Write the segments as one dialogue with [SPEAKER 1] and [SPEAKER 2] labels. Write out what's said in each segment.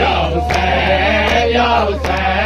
[SPEAKER 1] Ya Hussein, Ya Hussein.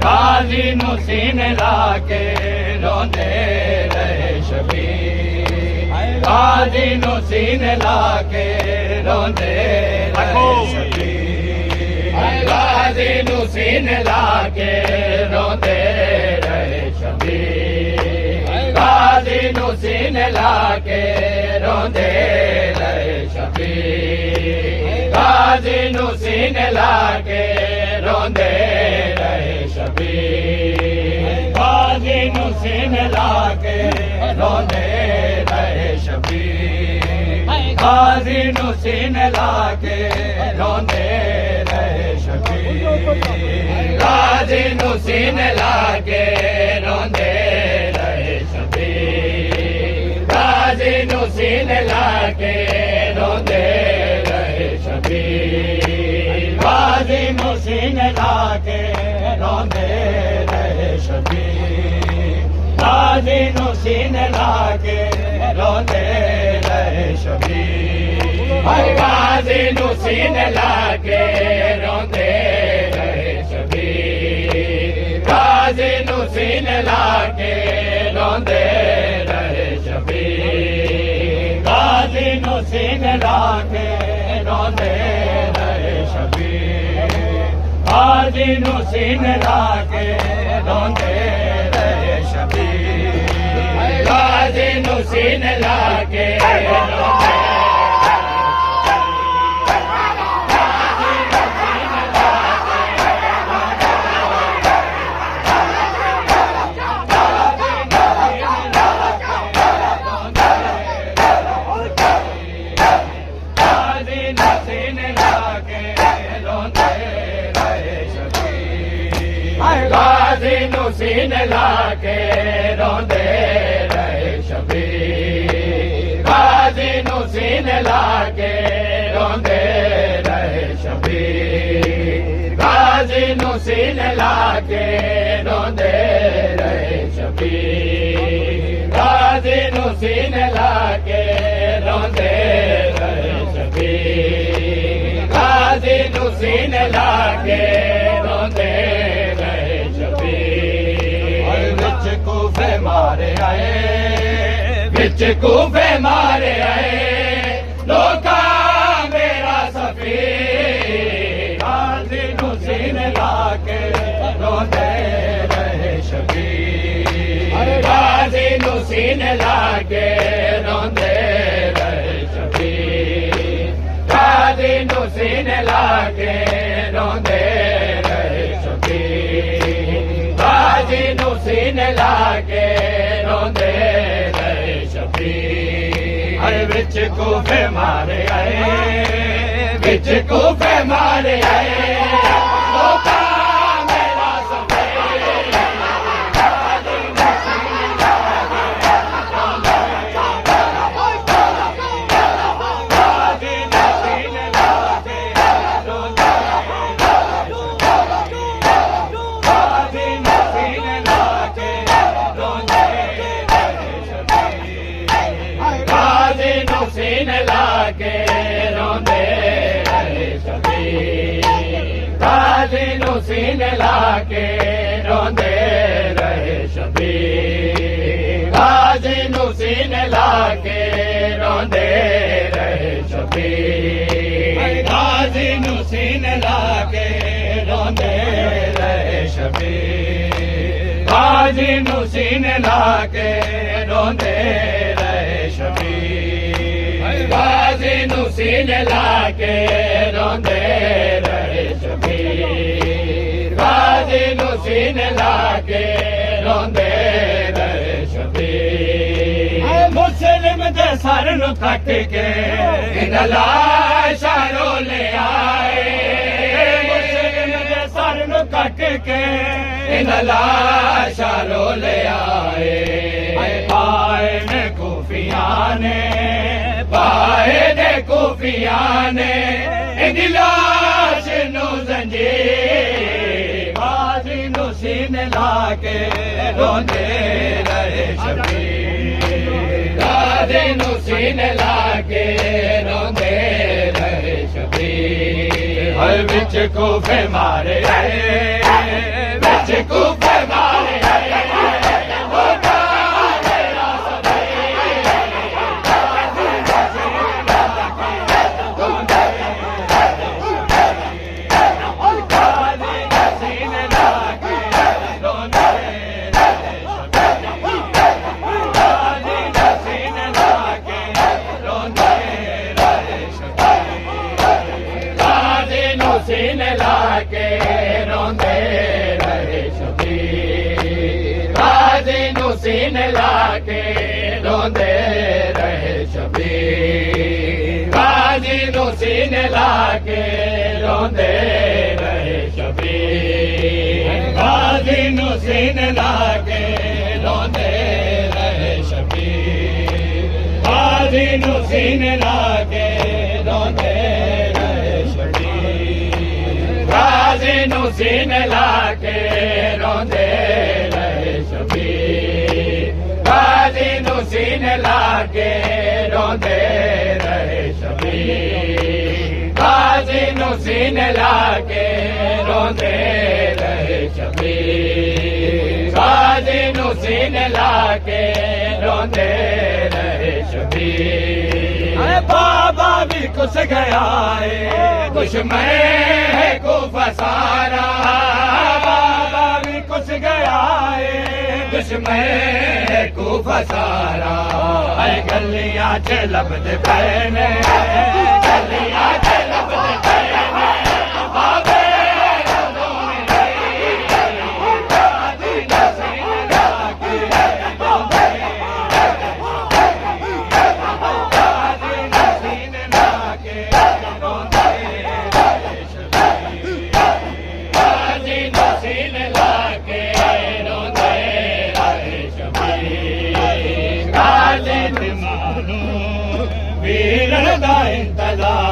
[SPEAKER 1] गाजी नू सीने ला के रोंदे रहे शबीर गाजी नू सीने ला के रोंदे रहे शबीर गाजी नू सीने ला के रोंदे रहे शबीर गाजी नू सीने ला के रोंदे रहे शबीर गाजी नू सीने ला के रोंदे रहे शबीर गाजी नू सीने ला के रोंदे रहे शबीर गाजी नू सीने ला के रोंदे रहे शबीर गाजी नू सीने ला के रोंदे रहे शबीर गाजी नू सीने ला के रोंदे रहे शबीर गाजी नू सीने ला के रोंदे रहे शबीर गाजी नू सीने ला के रोंदे रहे शबीर गाजी नू सीने ला के रोंदे रहे शबीर गाजी नू सीने ला के रोंदे रहे शबीर गाजी नू सीने ला के रोंदे रहे शबीर गाजी नू सीने ला के रोंदे रहे शबीर गाजी नू सीने ला के रोंदे गाजी नू सीने ला के रोंदे रहे शबीर गाजी नू सीने ला के रोंदे रहे शबीर गाजी नू सीने ला के रोंदे रहे शबीर गाजी नू सीने ला के रोंदे रहे शबीर गाजी नू सीने ला के रोंदे विच कूफे मारे आए विच कूफे मारे आए लोका मेरा सफीर गाजी नू सीने ला के रोंदे रहे शबीर गाजी नू सीने ला के रोंदे रहे शबीर गाजी नू सीने ला के रोंदे रहे शबीर गाजी नू सीने ला के रोंदे रहे शबीर विच कूफे मारे आए विच कूफे मारे आए लोका मेरा सफीर गाजी नू सीने ला के रोंदे गाजी नू सीने ला के रोंदे गाजी नू सीने ला के रोंदे रहे शबीर गाजी नू सीने ला के रोंदे रहे शबीर गाजी नू सीने ला के रोंदे रहे शबीर गाजी नू सीने ला के रोंदे रहे शबीर गाजी नू सीने ला के रोंदे रहे शबीर गाजी नू सीने ला के रोंदे रहे शबीर गाजी नू सीने ला के रोंदे रहे शबीर गाजी नू सीने ला के रोंदे रहे शबीर मुस्लिम दे सर नू कट के इन लाशा रोले आए मुस्लिम दे सर नू कट के इन लाशा रोले आए पाए ने कूफिया ने पाए ने कूफिया ने इन लाश नू जंजीर गाजी नू सीने ला के रोंदे रहे शबीर गाजी नू सीने लाके रोंदे रहे शबीर। हर विच कूफे मारे विच कूफे मारे सीने लाके रोंदे रहे शबीर। गाजी नू सीने लाके रोंदे रहे शबीर। गाजी नू सीने लाके रोंदे रहे शबीर। गाजी नू सीने लाके रोंदे रहे शबीर। गाजी नू सीने लाके रोंदे रहे शबीर। गाजी नू सीने लाके रोंदे रहे शबीर। गाजी नू सीने लाके रोंदे रहे शबीर। गाजी नू सीने लाके रोंदे रहे शबीर। गाजी नू सीने लाके रोंदे रहे शबीर। बाबा भी कुछ गया है कुछ मैं को फसारा। बाबा भी कुछ गया है कुछ मैं को फसारा। गलियां च लभदे पैने गलियां च लभदे पैने बाबे वीर दा इंतजार